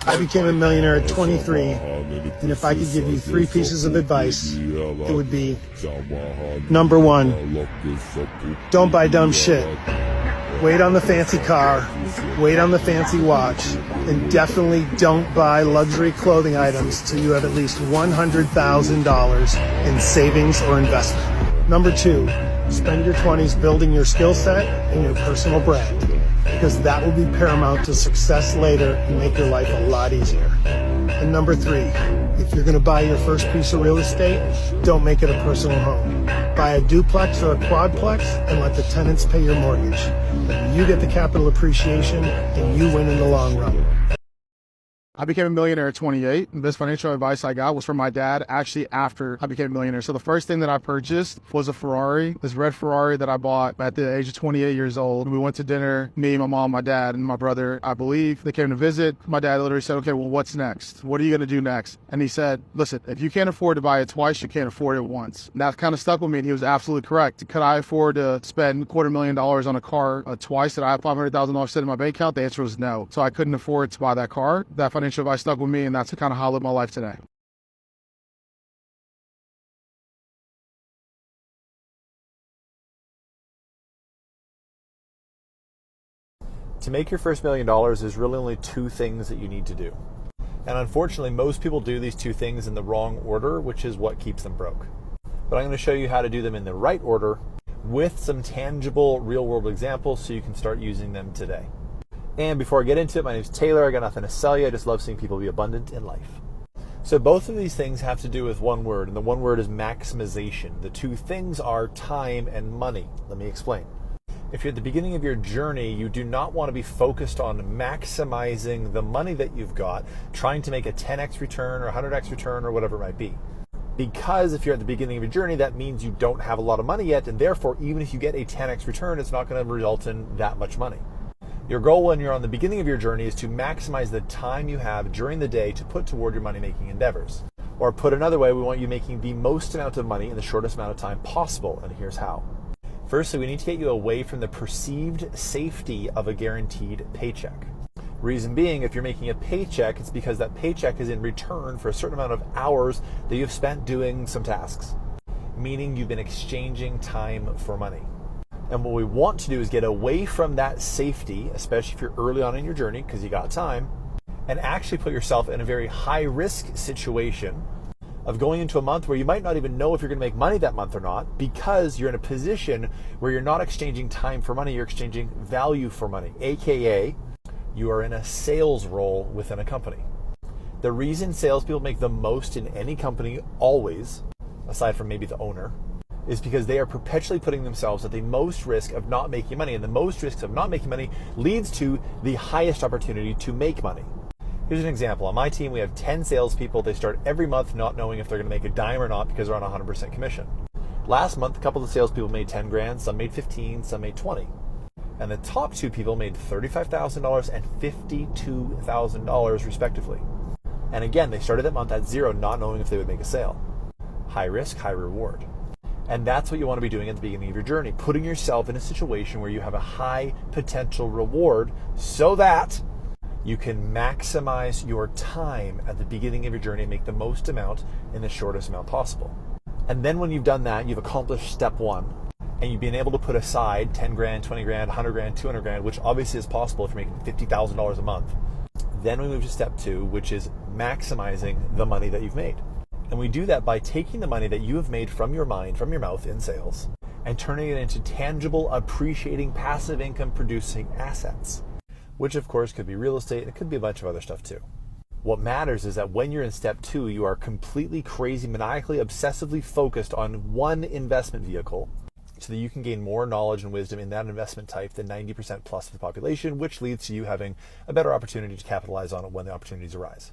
I became a millionaire at 23, and if I could give you 3 pieces of advice, it would be, number 1, don't buy dumb shit. Wait on the fancy car, wait on the fancy watch, and definitely don't buy luxury clothing items till you have at least $100,000 in savings or investment. Number 2, spend your 20s building your skill set and your personal brand, because that will be paramount to success later and make your life a lot easier. And number 3, if you're going to buy your first piece of real estate, don't make it a personal home. Buy a duplex or a quadplex and let the tenants pay your mortgage. You get the capital appreciation and you win in the long run. I became a millionaire at 28, and this financial advice I got was from my dad actually after I became a millionaire. So the first thing that I purchased was a Ferrari, this red Ferrari that I bought at the age of 28 years old. We went to dinner, me, my mom, my dad, and my brother, I believe. They came to visit. My dad literally said, okay, well, what's next? What are you going to do next? And he said, listen, if you can't afford to buy it twice, you can't afford it once. And that kind of stuck with me, and he was absolutely correct. Could I afford to spend $250,000 on a car twice? Did I have $500,000 sitting in my bank account? The answer was no. So I couldn't afford to buy that car. That financial advice stuck with me, and that's kind of how I live my life today. To make your first $1 million, there's really only 2 things that you need to do. And unfortunately, most people do these 2 things in the wrong order, which is what keeps them broke. But I'm going to show you how to do them in the right order with some tangible real-world examples so you can start using them today. And before I get into it, my name is Taylor. I got nothing to sell you. I just love seeing people be abundant in life. So both of these things have to do with one word, and the one word is maximization. The 2 things are time and money. Let me explain. If you're at the beginning of your journey, you do not want to be focused on maximizing the money that you've got, trying to make a 10x return or 100x return or whatever it might be. Because if you're at the beginning of your journey, that means you don't have a lot of money yet, and therefore, even if you get a 10x return, it's not going to result in that much money. Your goal when you're on the beginning of your journey is to maximize the time you have during the day to put toward your money-making endeavors. Or put another way, we want you making the most amount of money in the shortest amount of time possible, and here's how. Firstly, we need to get you away from the perceived safety of a guaranteed paycheck. Reason being, if you're making a paycheck, it's because that paycheck is in return for a certain amount of hours that you've spent doing some tasks, meaning you've been exchanging time for money. And what we want to do is get away from that safety, especially if you're early on in your journey because you got time, and actually put yourself in a very high-risk situation of going into a month where you might not even know if you're going to make money that month or not, because you're in a position where you're not exchanging time for money, you're exchanging value for money, aka you are in a sales role within a company. The reason salespeople make the most in any company always, aside from maybe the owner, is because they are perpetually putting themselves at the most risk of not making money, and the most risks of not making money leads to the highest opportunity to make money. Here's an example. On my team, we have 10 salespeople. They start every month not knowing if they're going to make a dime or not because they're on 100% commission. Last month, a couple of salespeople made 10 grand, some made 15, some made 20. And the top 2 people made $35,000 and $52,000 respectively. And again, they started that month at 0, not knowing if they would make a sale. High risk, high reward. And that's what you want to be doing at the beginning of your journey, putting yourself in a situation where you have a high potential reward so that you can maximize your time at the beginning of your journey and make the most amount in the shortest amount possible. And then when you've done that, you've accomplished step 1, and you've been able to put aside 10 grand, 20 grand, 100 grand, 200 grand, which obviously is possible if you're making $50,000 a month. Then we move to step 2, which is maximizing the money that you've made. And we do that by taking the money that you have made from your mind, from your mouth in sales, and turning it into tangible, appreciating, passive income producing assets, which of course could be real estate, and it could be a bunch of other stuff too. What matters is that when you're in step 2, you are completely crazy, maniacally, obsessively focused on one investment vehicle so that you can gain more knowledge and wisdom in that investment type than 90% plus of the population, which leads to you having a better opportunity to capitalize on it when the opportunities arise.